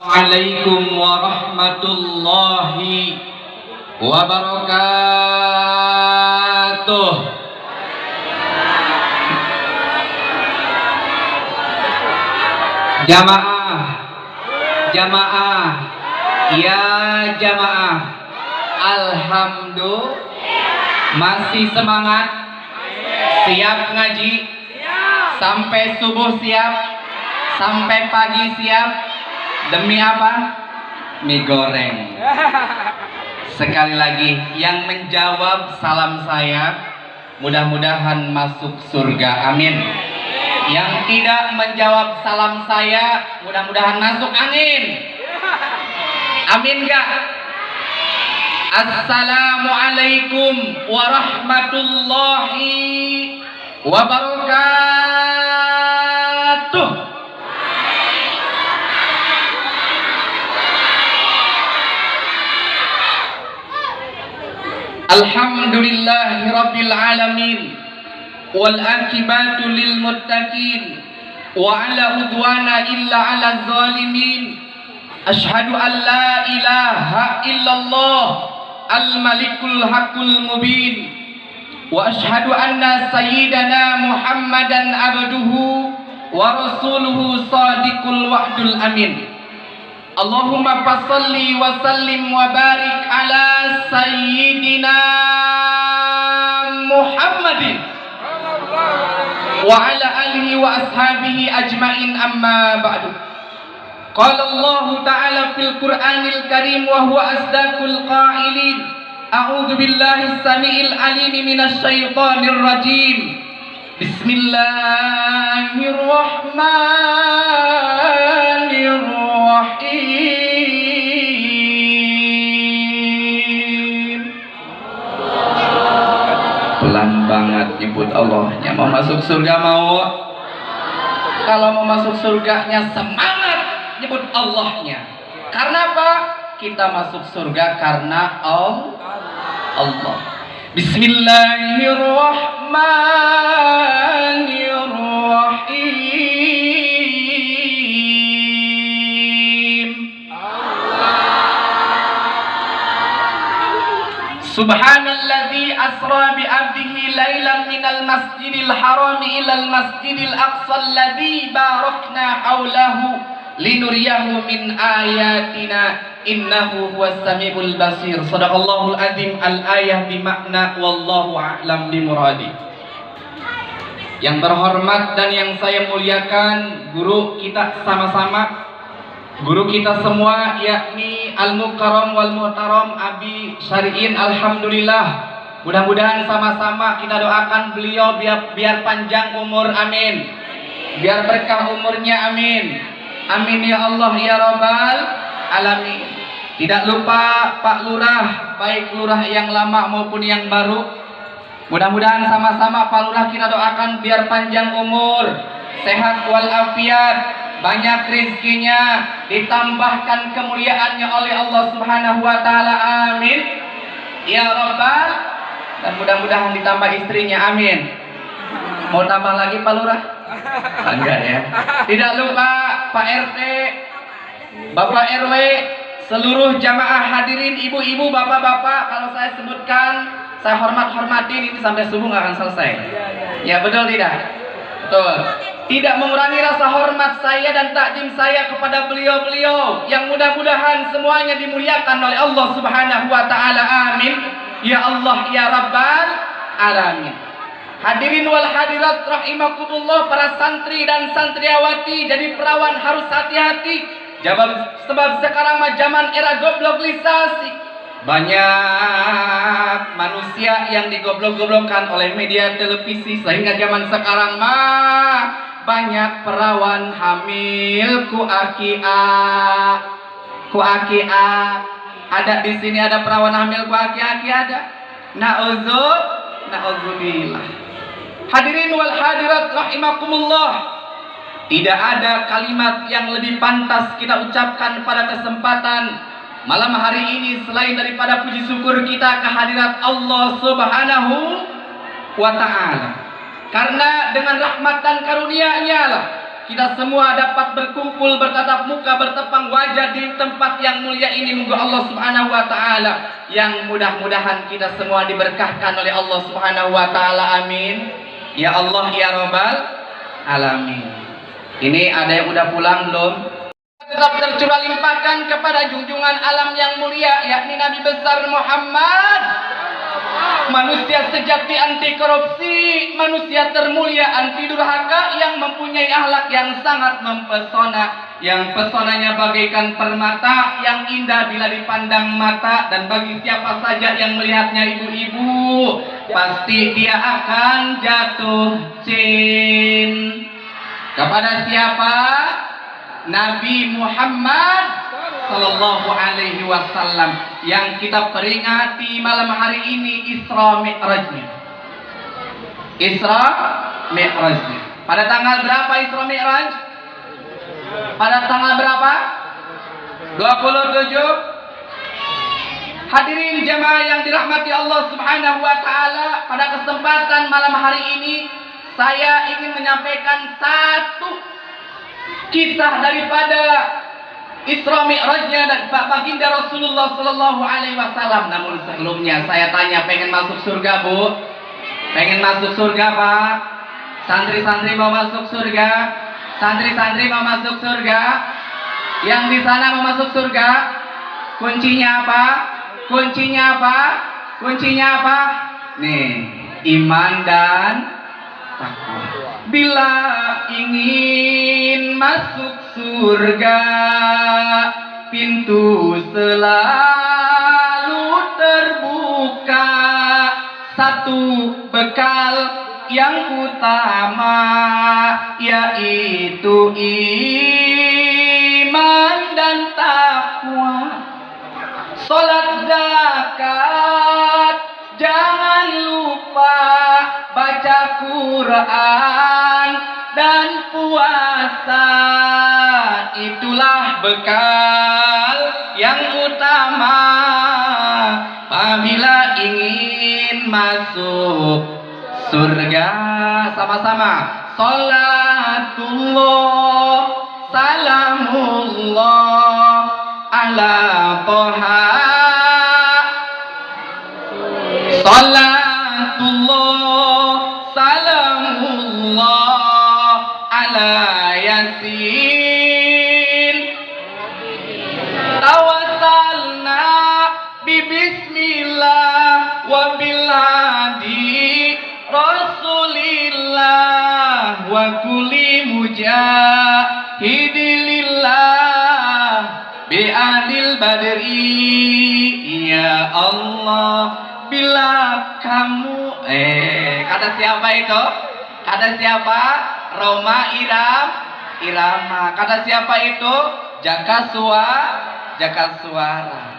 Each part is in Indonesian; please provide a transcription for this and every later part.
Assalamualaikum warahmatullahi wabarakatuh. Jamaah, jamaah, ya jamaah. Alhamdulillah, masih semangat, siap ngaji, sampai subuh siap, sampai pagi siap. Demi apa? Mie goreng. Sekali lagi, yang menjawab salam saya mudah-mudahan masuk surga, amin. Yang tidak menjawab salam saya mudah-mudahan masuk angin, amin gak? Assalamualaikum warahmatullahi wabarakatuh. Alhamdulillahi rabbil alamin, wal akibatu lil muttaqin, wa ala udwana illa ala zalimin. Ashhadu an la ilaha illallah al malikul haqqul mubin, wa ashhadu anna sayyidana Muhammadan abduhu wa rasuluhu sadiqul wa'dul amin. Allahumma fasalli wa sallim wa barik ala sayyidina Muhammadin wa ala alihi wa ashabihi ajma'in, amma ba'du. Qala Allah ta'ala fil Qur'anil Karim wa huwa asdaqul qailin. A'udzu billahi samiil alim minasy syaithanir rajim. Bismillahirrahmanirrahim. Pelan banget nyebut Allahnya. Mau masuk surga mau? Kalau mau masuk surganya semangat nyebut Allahnya. Karena apa? Kita masuk surga karena Allah. Bismillahirrahmanirrahim. Subhanalladzi asra bi 'abdihi lailan minal masjidil haram ilal masjidil aqsa alladzi barakna haulahu linuriyahu min ayatina innahu huwas samiul basir. Shadaqallahul azim. Al-ayah bimakna wallahu a'lam bimuradi. Yang terhormat dan yang saya muliakan guru kita sama-sama, guru kita semua, yakni Al-Mukarram wal Muhtaram Abi Syari'in. Alhamdulillah, mudah-mudahan sama-sama kita doakan beliau biar panjang umur, amin. Biar berkah umurnya, amin. Amin ya Allah ya Rabbal alamin. Tidak lupa Pak Lurah, baik lurah yang lama maupun yang baru. Mudah-mudahan sama-sama Pak Lurah kita doakan biar panjang umur, sehat walafiat, banyak rezekinya, ditambahkan kemuliaannya oleh Allah Subhanahu wa taala, amin ya Rabbal. Dan mudah-mudahan ditambah istrinya, amin. Mau tambah lagi Pak Lurah? Enggak ya. Tidak lupa Pak RT, Bapak RW, seluruh jamaah hadirin, ibu-ibu, bapak-bapak, kalau saya sebutkan, saya hormatin, ini sampai subuh nggak akan selesai. Ya betul tidak? Betul. Tidak mengurangi rasa hormat saya dan takdim saya kepada beliau-beliau yang mudah-mudahan semuanya dimuliakan oleh Allah Subhanahu wa taala, amin ya Allah ya Rabbal alamin. Hadirin wal hadirat rahimakumullah, para santri dan santriawati, jadi perawan harus hati-hati. Sebab sekarang zaman era globalisasi, banyak manusia yang digoblok-goblokkan oleh media televisi, sehingga zaman sekarang banyak perawan hamil ku akia. Ada di sini ada perawan hamil ku aki ada. Na'udzubillah. Hadirin wal hadirat rahimakumullah, tidak ada kalimat yang lebih pantas kita ucapkan pada kesempatan malam hari ini selain daripada puji syukur kita kehadirat Allah Subhanahu wa ta'ala. Karena dengan rahmat dan karunia-Nya lah kita semua dapat berkumpul, bertatap muka, bertepang wajah di tempat yang mulia ini. Moga Allah Subhanahu wa taala yang mudah-mudahan kita semua diberkahkan oleh Allah Subhanahu wa taala. Amin. Ya Allah ya Rabbal alamin. Ini ada yang udah pulang belum? Tetap tercurah limpahkan kepada junjungan alam yang mulia, yakni Nabi besar Muhammad, manusia sejati anti korupsi, manusia termulia anti durhaka, yang mempunyai akhlak yang sangat mempesona, yang pesonanya bagaikan permata yang indah bila dipandang mata, dan bagi siapa saja yang melihatnya ibu-ibu pasti dia akan jatuh cinta. Kepada siapa? Nabi Muhammad Sallallahu Alaihi Wasallam yang kita peringati malam hari ini Isra Mi'rajnya. Isra Mi'rajnya. Pada tanggal berapa Isra Mi'raj? Pada tanggal berapa? 27. Hadirin jemaah yang dirahmati Allah Subhanahu wa taala, pada kesempatan malam hari ini saya ingin menyampaikan satu kisah daripada Isra Mi'rajnya dan baginda Rasulullah Sallallahu Alaihi Wasallam. Namun sebelumnya saya tanya, pengen masuk surga Bu? Pengen masuk surga Pak? Santri-santri mau masuk surga? Santri-santri mau masuk surga? Yang di sana mau masuk surga? Kuncinya apa? Kuncinya apa? Kuncinya apa? Nih, iman dan takwa. Bila ingin masuk surga, pintu selalu terbuka. Satu bekal yang utama, yaitu iman dan takwa. Salat zakat jangan lupa, baca Quran dan puasa, itulah bekal yang utama apabila ingin masuk surga. Sama-sama. Salatullah salamullah ala toha. Salatullah salamullah ala yasin. Tawassalna bibismillah wa bilhadi rasulillah wa kulli mujahidilillah bi'adil badri. Ya Allah, bila kamu kata siapa itu? Kata siapa? Roma Irama. Kata siapa itu? Jaka Suara.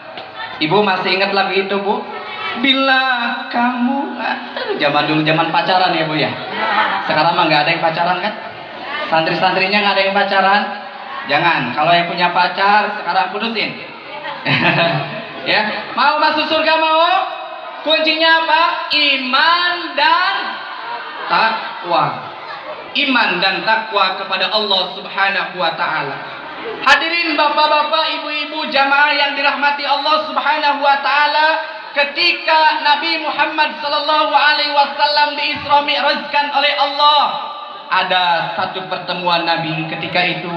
Ibu masih ingat lagu itu Bu? Bila kamu, zaman dulu zaman pacaran ya Bu ya. Sekarang mah nggak ada yang pacaran kan? Santri-santrinya nggak ada yang pacaran. Jangan, kalau yang punya pacar sekarang putusin. Ya, mau masuk surga mau? Kuncinya apa? Iman dan takwa. Iman dan takwa kepada Allah Subhanahu wa taala. Hadirin bapak-bapak, ibu-ibu, jamaah yang dirahmati Allah Subhanahu wa taala, ketika Nabi Muhammad sallallahu alaihi wasallam diisra mi'rajkan oleh Allah, ada satu pertemuan Nabi. Ketika itu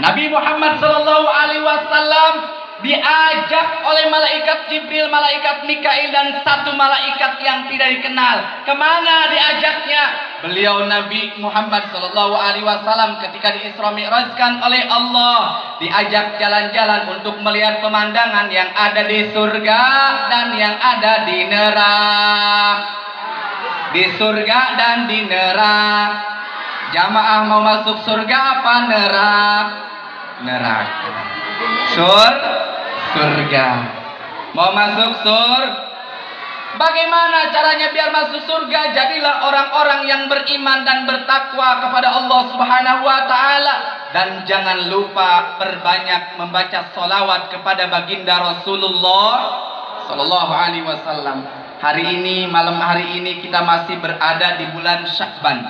Nabi Muhammad sallallahu alaihi wasallam diajak oleh malaikat Jibril, malaikat Mikail, dan satu malaikat yang tidak dikenal. Kemana diajaknya? Beliau Nabi Muhammad sallallahu alaihi wasallam ketika diisra mi'rajkan oleh Allah, diajak jalan-jalan untuk melihat pemandangan yang ada di surga dan yang ada di neraka. Di surga dan di neraka. Jamaah mau masuk surga apa neraka? Surga. Mau masuk Bagaimana caranya biar masuk surga? Jadilah orang-orang yang beriman dan bertakwa kepada Allah Subhanahu wa taala, dan jangan lupa perbanyak membaca sholawat kepada baginda Rasulullah Sallallahu Alaihi Wasallam. Hari ini, malam hari ini kita masih berada di bulan Sya'ban.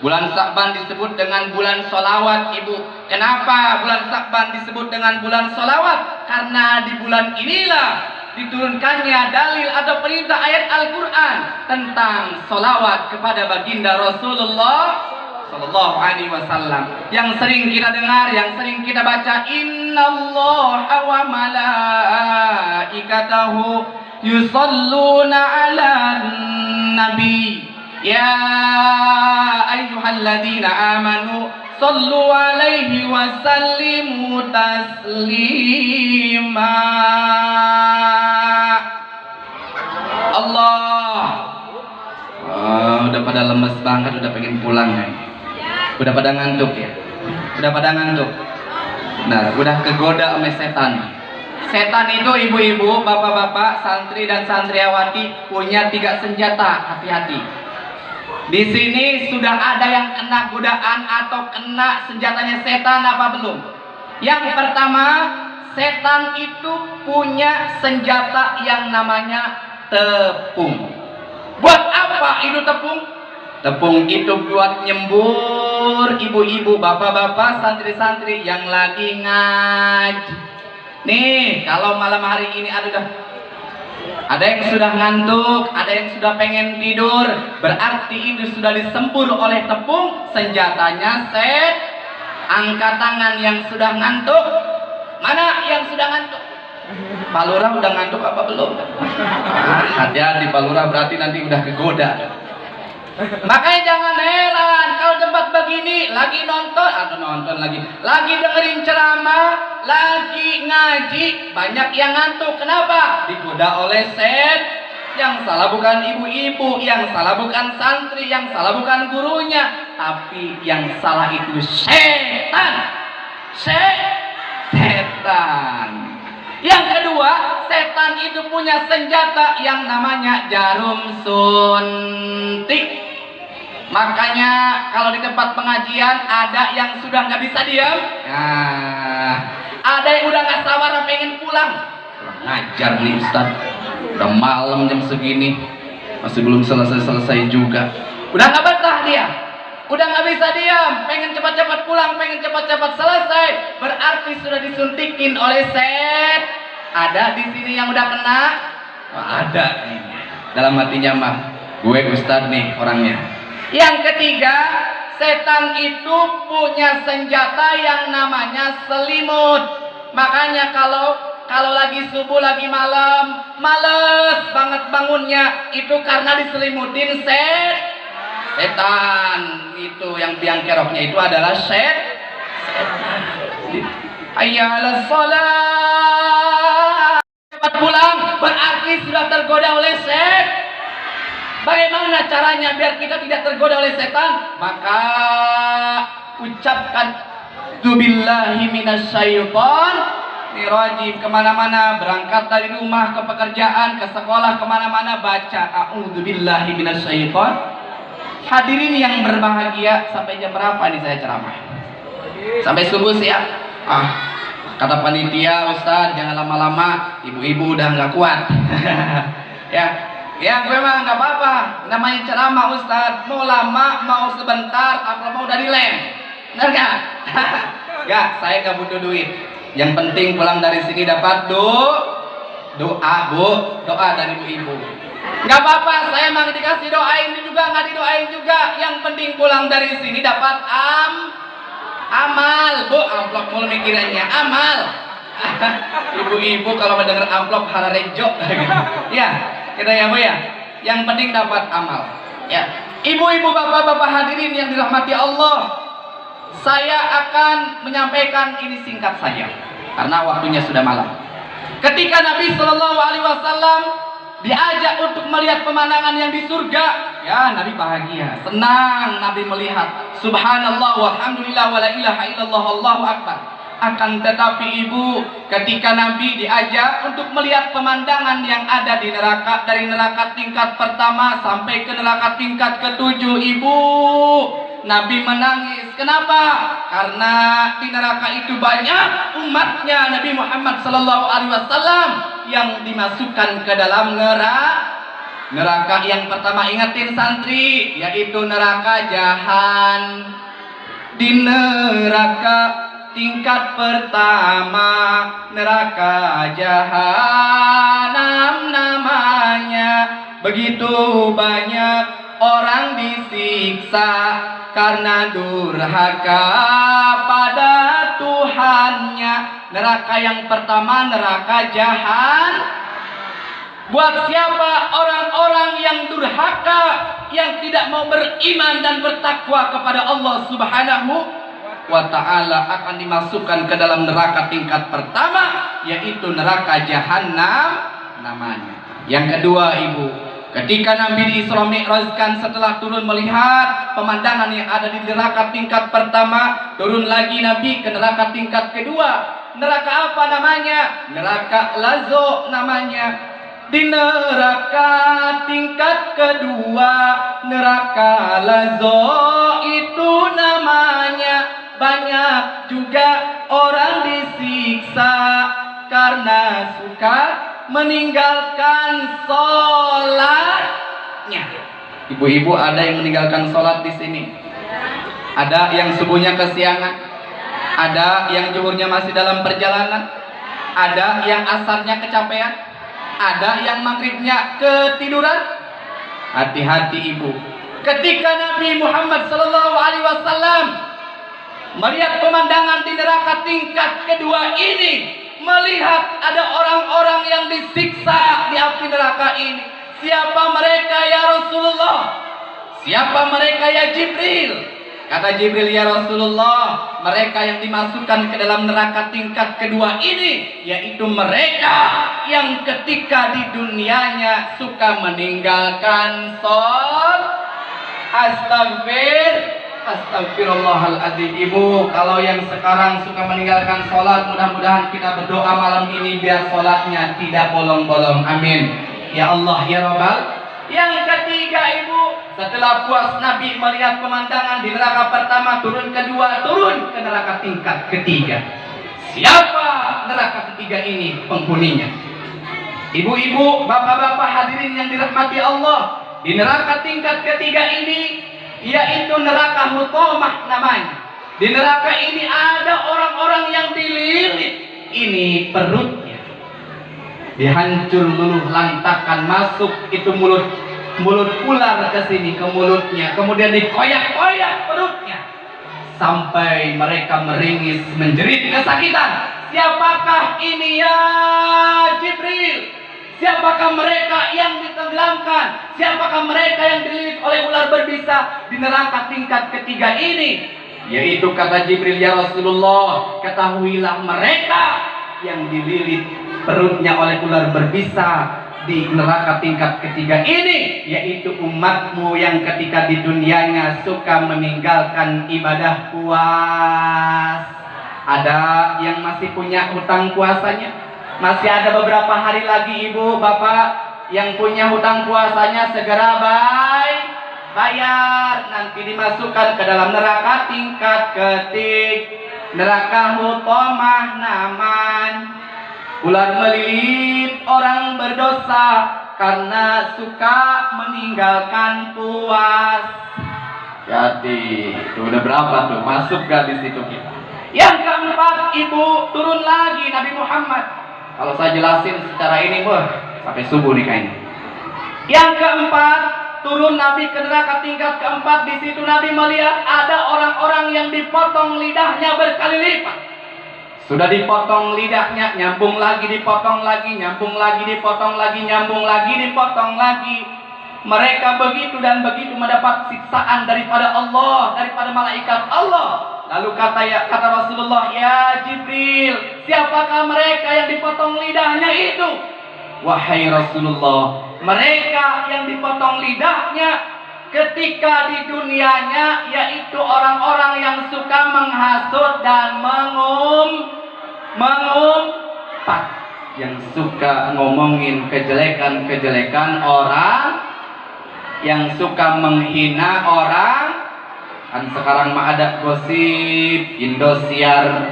Bulan Sya'ban disebut dengan bulan sholawat, Ibu. Kenapa bulan Sya'ban disebut dengan bulan sholawat? Karena di bulan inilah diturunkannya dalil atau perintah ayat Al-Quran tentang sholawat kepada baginda Rasulullah Sallallahu Alaihi Wasallam. Yang sering kita dengar, yang sering kita baca, Innallaha wa malaikatahu yusalluna ala nabi. Ya ayyuhalladzina amanu sallu alaihi wa sallimu taslima. Allah. Udah pada lemes banget, udah pengen pulang ya. Udah pada ngantuk ya. Udah pada ngantuk. Nah, udah kegoda sama setan. Setan itu ibu-ibu, bapak-bapak, santri dan santriawati punya 3 senjata. Hati-hati. Di sini sudah ada yang kena godaan atau kena senjatanya setan apa belum? Yang pertama, setan itu punya senjata yang namanya tepung. Buat apa itu tepung? Tepung itu buat nyembur ibu-ibu, bapak-bapak, santri-santri yang lagi ngaji. Nih, kalau malam hari ini ada yang sudah ngantuk, ada yang sudah pengen tidur, berarti itu sudah disembur oleh tepung. Senjatanya angkat tangan yang sudah ngantuk. Mana yang sudah ngantuk? Pak Lurah udah ngantuk apa belum? Hati-hati Pak Lurah, berarti nanti udah kegoda. Makanya jangan heran kalau tempat begini lagi nonton lagi dengerin ceramah, lagi ngaji, banyak yang ngantuk. Kenapa? Digoda oleh yang salah bukan ibu-ibu, yang salah bukan santri, yang salah bukan gurunya, tapi yang salah itu setan. Yang kedua, setan itu punya senjata yang namanya jarum suntik. Makanya kalau di tempat pengajian ada yang sudah nggak bisa diam, nah, ada yang udah nggak sabar pengen pulang. Ngajar nih Ustaz, udah malam jam segini masih belum selesai juga. Udah nggak betah dia, udah nggak bisa diam, pengen cepat-cepat pulang, pengen cepat-cepat selesai. Berarti sudah disuntikin oleh set. Ada di sini yang udah kena? Ada. Dalam hatinya mah, gue Ustaz nih orangnya. Yang ketiga, setan itu punya senjata yang namanya selimut. Makanya kalau lagi subuh, lagi malam, males banget bangunnya, itu karena diselimutin setan. Itu yang biang keroknya itu adalah setan. Hayya 'alas shalah. Cepat pulang, berarti sudah tergoda oleh setan. Bagaimana caranya biar kita tidak tergoda oleh setan? Maka ucapkan A'udzubillahi minasyaitonir rajim. Kemana-mana, berangkat dari rumah ke pekerjaan, ke sekolah, kemana-mana baca A'udzubillahi minasyaiton. Hadirin yang berbahagia, sampai jam berapa nih saya ceramah? Sampai subuh siap. Kata panitia, Ustaz jangan lama-lama, ibu-ibu udah nggak kuat. Ya gue mah nggak apa-apa, namanya ceramah Ustaz, mau lama mau sebentar apa mau dari lem, benar nggak? Nggak, saya nggak butuh duit. Yang penting pulang dari sini dapat doa dari ibu-ibu. Nggak apa-apa, saya emang dikasih doain juga, nggak didoain juga. Yang penting pulang dari sini dapat amal. Bu, amplop mulu mikirannya amal. Ibu-ibu kalau mendengar amplop hararejo ya kita ya Bu ya, yang penting dapat amal ya. Ibu-ibu, bapak-bapak hadirin yang dirahmati Allah, saya akan menyampaikan ini singkat saja karena waktunya sudah malam. Ketika Nabi Shallallahu Alaihi Wasallam diajak untuk melihat pemandangan yang di surga, ya Nabi bahagia, senang Nabi melihat. Subhanallah walhamdulillah wala ilaha illallah Allahu akbar. Akan tetapi ibu, ketika Nabi diajak untuk melihat pemandangan yang ada di neraka, dari neraka tingkat pertama sampai ke neraka tingkat ketujuh, ibu, Nabi menangis. Kenapa? Karena di neraka itu banyak umatnya Nabi Muhammad Sallallahu Alaihi Wasallam yang dimasukkan ke dalam neraka. Neraka yang pertama, ingetin santri, yaitu neraka jahan. Di neraka tingkat pertama, neraka jahanam namanya. Begitu banyak orang disiksa karena durhaka pada Tuhannya. Neraka yang pertama, neraka jahan. Buat siapa? Orang-orang yang durhaka, yang tidak mau beriman dan bertakwa kepada Allah Subhanahu wa ta'ala, akan dimasukkan ke dalam neraka tingkat pertama, yaitu neraka jahanam namanya. Yang kedua, ibu, ketika Nabi di Isra Mi'rajkan, setelah turun melihat pemandangan yang ada di neraka tingkat pertama, turun lagi Nabi ke neraka tingkat kedua. Neraka apa namanya? Neraka Lazo namanya. Di neraka tingkat kedua, neraka Lazo itu namanya. Banyak juga orang disiksa karena suka meninggalkan sholatnya. Ibu-ibu, ada yang meninggalkan sholat di sini? Ada yang subuhnya kesiangan? Ada yang zuhurnya masih dalam perjalanan? Ada yang asarnya kecapean? Ada yang maghribnya ketiduran? Hati-hati ibu. Ketika Nabi Muhammad SAW melihat pemandangan di neraka tingkat kedua ini, melihat ada orang-orang yang disiksa di api neraka ini. Siapa mereka ya Rasulullah? Siapa mereka ya Jibril? Kata Jibril, ya Rasulullah, mereka yang dimasukkan ke dalam neraka tingkat kedua ini, yaitu mereka yang ketika di dunianya suka meninggalkan sholat. Astagfirullahaladzim. Ibu, kalau yang sekarang suka meninggalkan sholat, mudah-mudahan kita berdoa malam ini biar sholatnya tidak bolong-bolong. Amin. Ya Allah, ya Rabbal. Yang ketiga, ibu, setelah puas Nabi melihat pemandangan di neraka pertama, turun kedua, turun ke neraka tingkat ketiga. Siapa neraka ketiga ini penghuninya? Ibu-ibu, bapak-bapak hadirin yang dirahmati Allah, di neraka tingkat ketiga ini, yaitu neraka Hutomah namanya. Di neraka ini ada orang-orang yang dililit. Ini perutnya dihancur luluh lantakan, masuk itu mulut ular ke sini, ke mulutnya, kemudian dikoyak-koyak perutnya sampai mereka meringis menjerit kesakitan. Siapakah ini ya Jibril? Siapakah mereka yang ditenggelamkan? Siapakah mereka yang dililit oleh ular berbisa di neraka tingkat ketiga ini? Yaitu kata Jibril, ya Rasulullah, ketahuilah mereka yang dililit perutnya oleh ular berbisa di neraka tingkat ketiga ini, yaitu umatmu yang ketika di dunianya suka meninggalkan ibadah puas. Ada yang masih punya hutang puasanya? Masih ada beberapa hari lagi ibu, bapak yang punya hutang puasanya segera bayar. Nanti dimasukkan ke dalam neraka tingkat ketiga, neraka Hutomah namanya. Ular melilit orang berdosa karena suka meninggalkan puas. Jadi itu udah berapa tuh? Masuk gak di situ kita? Yang keempat, ibu, turun lagi Nabi Muhammad. Kalau saya jelasin secara ini, sampai subuh nih kayaknya. Yang keempat, turun Nabi ke neraka tingkat keempat. Di situ Nabi melihat ada orang-orang yang dipotong lidahnya berkali lipat. Sudah dipotong lidahnya, nyambung lagi, dipotong lagi, nyambung lagi, dipotong lagi, nyambung lagi, dipotong lagi. Mereka begitu dan begitu mendapat siksaan daripada Allah, daripada malaikat Allah. Lalu kata Rasulullah, ya Jibril, siapakah mereka yang dipotong lidahnya itu? Wahai Rasulullah, mereka yang dipotong lidahnya ketika di dunianya, yaitu orang-orang yang suka menghasut dan mengumpat, yang suka ngomongin kejelekan-kejelekan orang, yang suka menghina orang. Kan sekarang mah ada gosip Indosiar,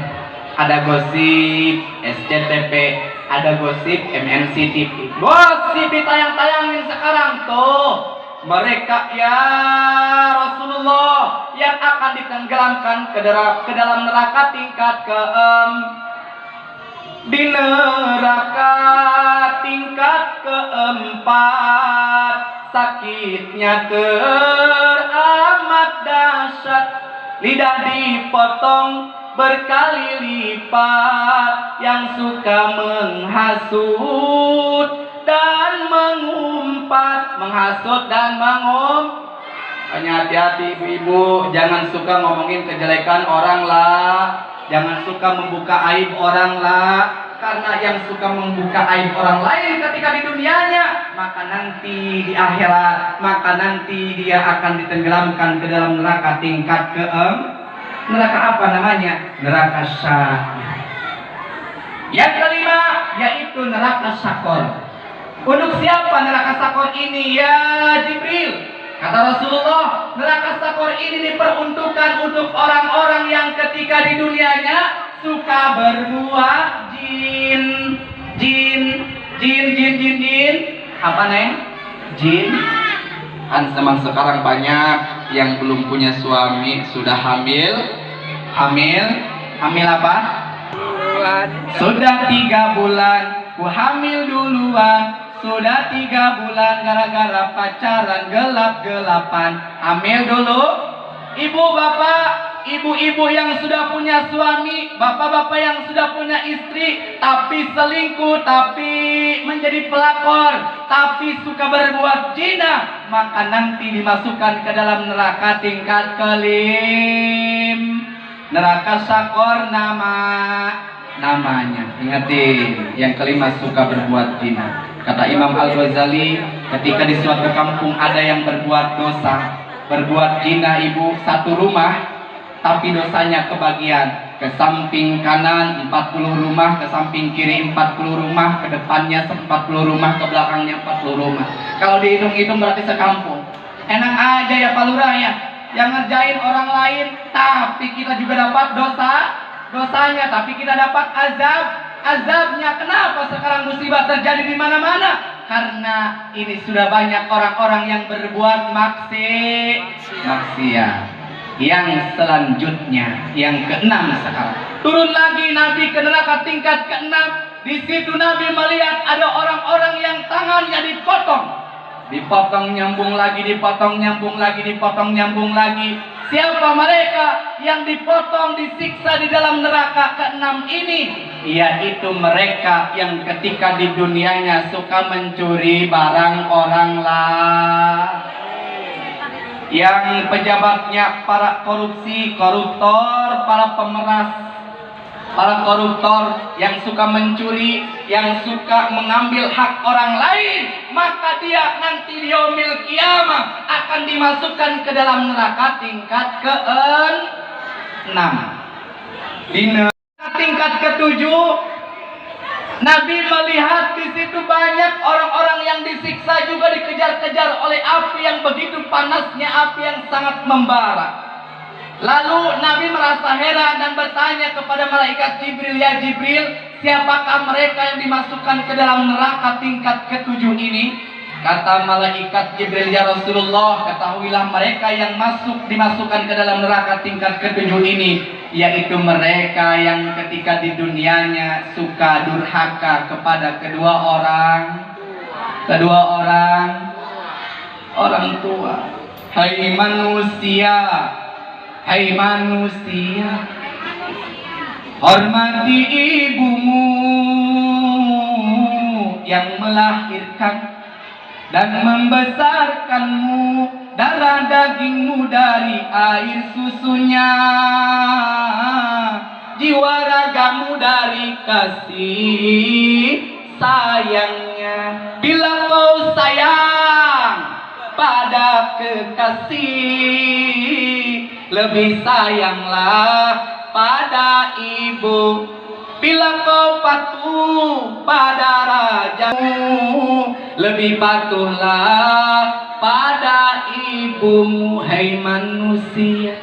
ada gosip SCTV, ada gosip MNC TV. Gosip ditayang-tayangin sekarang tuh. Mereka ya Rasulullah yang akan ditenggelamkan ke dalam neraka tingkat di neraka tingkat keempat, sakitnya teramat dahsyat, lidah dipotong berkali lipat, yang suka menghasut dan mengumpat, menghasut dan hanya hati-hati ibu-ibu, jangan suka ngomongin kejelekan orang lah, jangan suka membuka aib orang lah, karena yang suka membuka aib orang lain ketika di dunianya, maka nanti di akhirat, maka nanti dia akan ditenggelamkan ke dalam neraka tingkat neraka apa namanya? Neraka syaqor. Yang kelima yaitu neraka syaqor. Untuk siapa neraka syaqor ini? Ya Jibril. Kata Rasulullah, neraka syaqor ini diperuntukkan untuk orang-orang yang ketika di dunianya suka berbuat jin. Apa neng? Jin. Kan zaman sekarang banyak yang belum punya suami sudah hamil apa? Sudah 3 bulan, ku hamil duluan. Sudah 3 bulan gara-gara pacaran gelap-gelapan. Hamil dulu. Ibu bapak, ibu-ibu yang sudah punya suami, bapak-bapak yang sudah punya istri, tapi selingkuh, tapi menjadi pelakor, tapi suka berbuat zina, maka nanti dimasukkan ke dalam neraka tingkat kelim. Neraka syaqor namanya. Ingatin, yang kelima suka berbuat zina. Kata Imam Al-Ghazali, ketika di suatu kampung ada yang berbuat dosa, berbuat zina ibu, satu rumah, tapi dosanya kebagian. Ke samping kanan 40 rumah, ke samping kiri 40 rumah, ke depannya 40 rumah, ke belakangnya 40 rumah. Kalau dihitung-hitung berarti sekampung. Enak aja ya Pak Lurah ya, yang ngerjain orang lain, tapi kita juga dapat dosanya, tapi kita dapat azabnya. Kenapa sekarang musibah terjadi di mana-mana? Karena ini sudah banyak orang-orang yang berbuat maksiat. Yang selanjutnya, yang keenam sekarang. Turun lagi Nabi ke neraka tingkat keenam. Di situ Nabi melihat ada orang-orang yang tangannya dipotong nyambung lagi, dipotong nyambung lagi. Siapa mereka yang dipotong, disiksa di dalam neraka keenam ini? Yaitu mereka yang ketika di dunianya suka mencuri barang orang lain, yang pejabatnya para koruptor, para pemeras, para koruptor yang suka mencuri, yang suka mengambil hak orang lain, maka dia nanti di yaumil kiamah akan dimasukkan ke dalam neraka tingkat ke-6. Di neraka tingkat ke-7, Nabi melihat di situ banyak orang-orang yang disiksa juga dikejar-kejar oleh api yang begitu panasnya, api yang sangat membara. Lalu Nabi merasa heran dan bertanya kepada malaikat Jibril, ya Jibril, siapakah mereka yang dimasukkan ke dalam neraka tingkat ke-7 ini? Kata malaikat Jibril, ya Rasulullah, ketahuilah mereka yang dimasukkan ke dalam neraka tingkat ke-7 ini, yaitu mereka yang ketika di dunianya suka durhaka kepada kedua orang tua. Hai manusia, hormati ibumu yang melahirkan dan membesarkanmu, darah dagingmu dari air susunya, jiwa ragamu dari kasih sayangnya. Bila kau sayang pada kekasih, lebih sayanglah pada ibu. Bila kau patuh pada rajamu, lebih patuhlah pada ibumu. Hai manusia,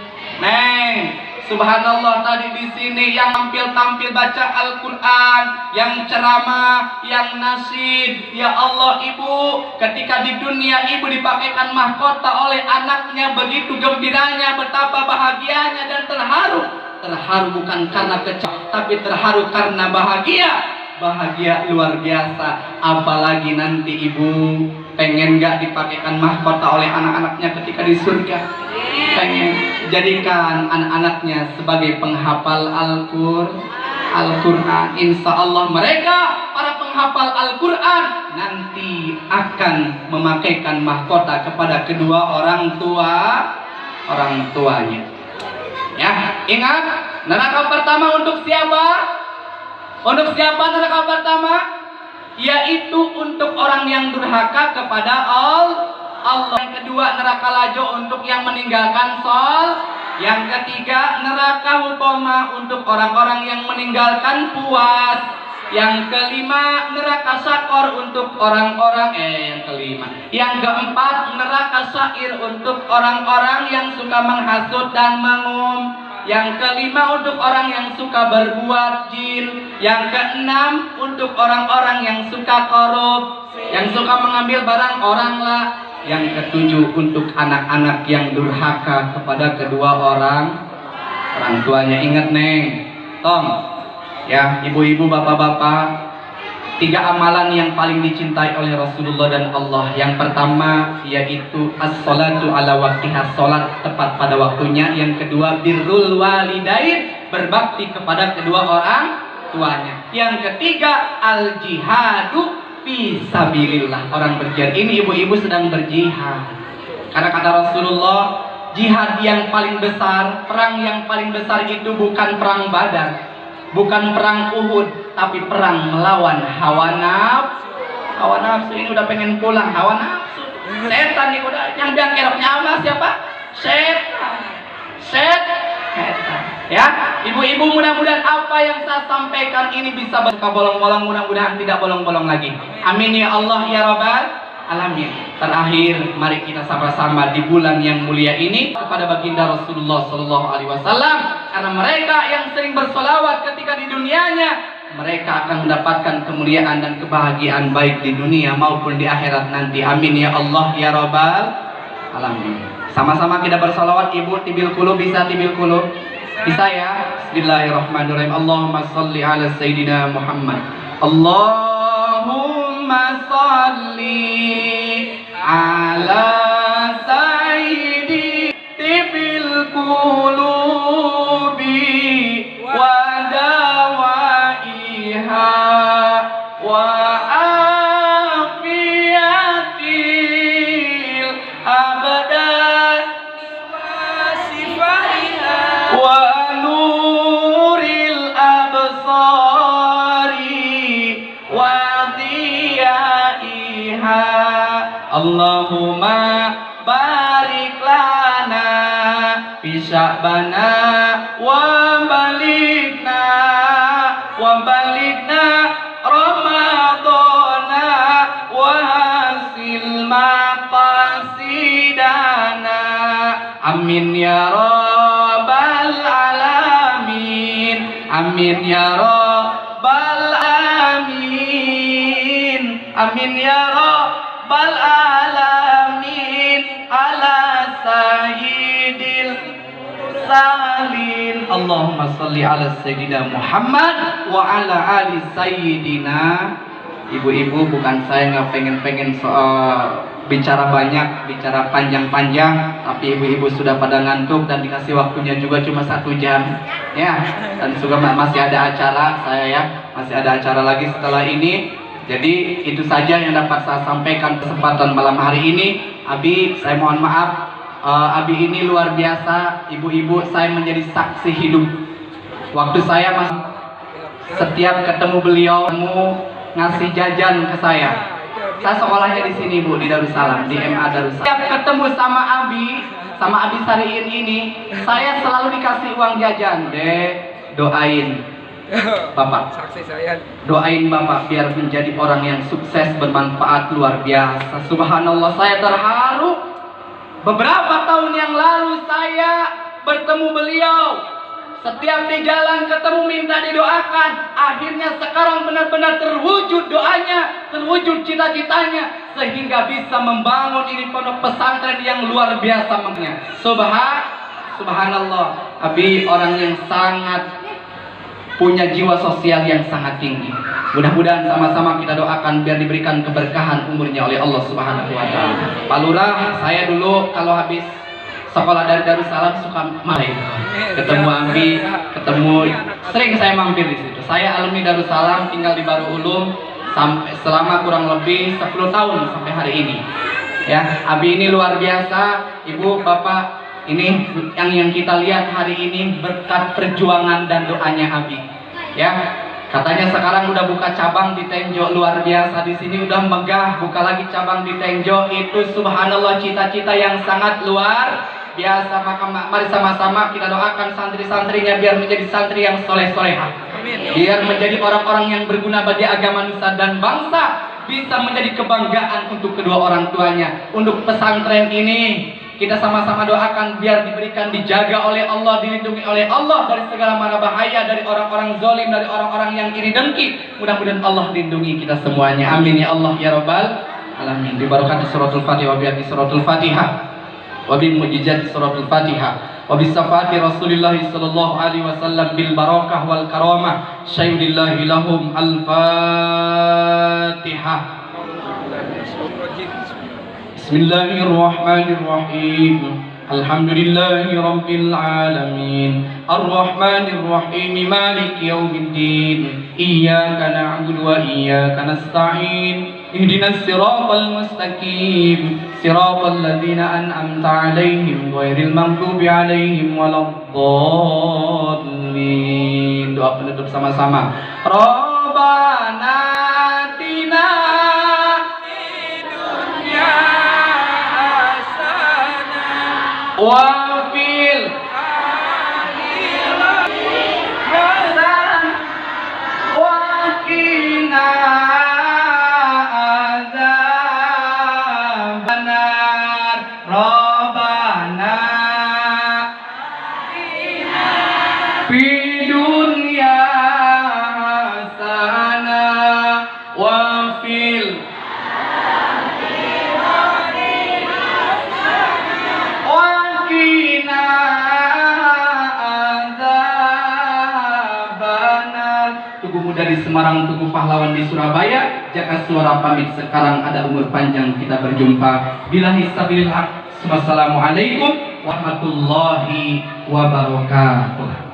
Subhanallah, tadi di sini yang tampil baca Al-Quran, yang ceramah, yang nasyid. Ya Allah, ibu, ketika di dunia ibu dipakaikan mahkota oleh anaknya, begitu gembiranya, betapa bahagianya dan terharu. Terharu bukan karena kecewa, tapi terharu karena bahagia luar biasa. Apalagi nanti ibu pengen gak dipakaikan mahkota oleh anak-anaknya ketika di surga? Pengen jadikan anak-anaknya sebagai penghafal Al-Quran. Insya Allah mereka para penghafal Al-Quran nanti akan memakaikan mahkota kepada kedua orang tuanya. Ya, ingat, neraka pertama untuk siapa? Untuk siapa neraka pertama? Yaitu untuk orang yang durhaka kepada Allah. Yang kedua, neraka lajo untuk yang meninggalkan sholat. Yang ketiga, neraka hutama untuk orang-orang yang meninggalkan puas. Yang kelima, neraka sakor untuk orang-orang Yang keempat, neraka sair untuk orang-orang yang suka menghasut dan mengum. Yang kelima, untuk orang yang suka berbuat jin. Yang keenam, untuk orang-orang yang suka korup, yang suka mengambil barang orang lah. Yang ketujuh, untuk anak-anak yang durhaka kepada kedua orang tuanya. Ingat neng, Tom, ya ibu-ibu, bapak-bapak, 3 amalan yang paling dicintai oleh Rasulullah dan Allah. Yang pertama yaitu as-sholatu ala waktiha, sholat tepat pada waktunya. Yang kedua, birrul walidain, berbakti kepada kedua orang tuanya. Yang ketiga, al-jihadu fisabilillah, orang berjihad. Ini ibu-ibu sedang berjihad. Karena kata Rasulullah, jihad yang paling besar, perang yang paling besar itu bukan perang Badar, bukan perang Uhud, tapi perang melawan hawa nafsu. Hawa nafsu ini udah pengen pulang, hawa nafsu. Setan nih udah, yang biang keroknya apa? Siapa? Setan. Ya, ibu-ibu, mudah-mudahan apa yang saya sampaikan ini bisa berkah bolong-bolong, mudah-mudahan tidak bolong-bolong lagi. Amin ya Allah ya Rabbal alamin. Terakhir, mari kita sama-sama di bulan yang mulia ini kepada baginda Rasulullah Sallallahu Alaihi Wasallam, karena mereka yang sering bersolawat ketika di dunianya, mereka akan mendapatkan kemuliaan dan kebahagiaan baik di dunia maupun di akhirat nanti. Amin ya Allah ya Rabbal alamin. Sama-sama kita bersolawat. Ibu tibil kulub, bisa tibil kulub? Bisa ya? Bismillahirrahmanirrahim. Allahumma salli ala Sayyidina Muhammad. Allahumma salli ala Sayyidi tibil kulubi wa dawaiha wa afiyatil abadan wa nuril absari wa diyaiha. Allahumma barik lana fi sya'bana wa balikna ramadana wa hasil maqasidana. Amin ya Rabbal alamin. Amin ya Rabbal alamin. Amin ya Rabbal alamin. Ala sayyidil salin. Allahumma salli ala sayyidina Muhammad wa ala ali sayyidina. Ibu-ibu, bukan saya nggak pengen bicara banyak, bicara panjang-panjang, tapi ibu-ibu sudah pada ngantuk dan dikasih waktunya juga cuma 1 jam, ya. Dan juga masih ada acara saya, ya, masih ada acara lagi setelah ini. Jadi itu saja yang dapat saya sampaikan kesempatan malam hari ini. Abi, saya mohon maaf. Abi ini luar biasa, ibu-ibu, saya menjadi saksi hidup. Waktu saya setiap ketemu beliau, ngasih jajan ke saya. Saya sekolahnya di sini, Bu, di Darussalam, di MA Darussalam. Setiap ketemu sama Abi Sariin ini, saya selalu dikasih uang jajan. Doain Bapak, doain Bapak biar menjadi orang yang sukses, bermanfaat luar biasa. Subhanallah, saya terharu. Beberapa tahun yang lalu saya bertemu beliau Setiap di jalan ketemu minta didoakan. Akhirnya sekarang benar-benar terwujud doanya, terwujud cita-citanya, sehingga bisa membangun ini pondok pesantren yang luar biasa. Subhanallah. Abi orang yang sangat punya jiwa sosial yang sangat tinggi. Mudah-mudahan sama-sama kita doakan biar diberikan keberkahan umurnya oleh Allah Subhanahu wa taala. Pak Lurah, saya dulu kalau habis sekolah dari Darussalam suka main. Ketemu Abi, sering saya mampir di situ. Saya alumni Darussalam, tinggal di Baru Ulum selama kurang lebih 10 tahun sampai hari ini. Ya, Abi ini luar biasa, Ibu, Bapak. Ini yang kita lihat hari ini berkat perjuangan dan doanya Abi. Ya, katanya sekarang udah buka cabang di Tenjo, luar biasa. Di sini udah megah, buka lagi cabang di Tenjo. Itu subhanallah cita-cita yang sangat luar biasa. Maka mari sama-sama kita doakan santri-santrinya biar menjadi santri yang soleh-solehah. Biar menjadi orang-orang yang berguna bagi agama nusa dan bangsa. Bisa menjadi kebanggaan untuk kedua orang tuanya. Untuk pesantren ini kita sama-sama doakan biar diberikan, dijaga oleh Allah, dilindungi oleh Allah dari segala mara bahaya, dari orang-orang zalim, dari orang-orang yang iri dengki. Mudah-mudahan Allah lindungi kita semuanya. Amin ya Allah ya Rabbal alamin. Dibarokat suratul Fatihah, wa bi suratul Fatihah, wa bi mujizat suratul Fatihah, wa bi safati Rasulillah sallallahu alaihi wasallam bil barakah wal karamah. Syaidillahi lahum al-Fatihah. Bismillahirrahmanirrahim. Alhamdulillahi rabbil alamin. Arrahmanirrahim. Maliki yaumiddin. Iyyaka na'budu wa iyyaka nasta'in. Ihdinas siratal mustaqim. Siratal ladzina an'amta 'alaihim ghairil maghdubi 'alaihim waladdallin. Doa penutup sama-sama. Rabbana atina wafil hasan wakina azabannar. Rabbana fid dunya hasanah wafil dari Semarang, Tugu Pahlawan di Surabaya. Jaka Suara pamit, sekarang ada umur panjang kita berjumpa. Billahi sabilil haq. Wassalamualaikum warahmatullahi wabarakatuh.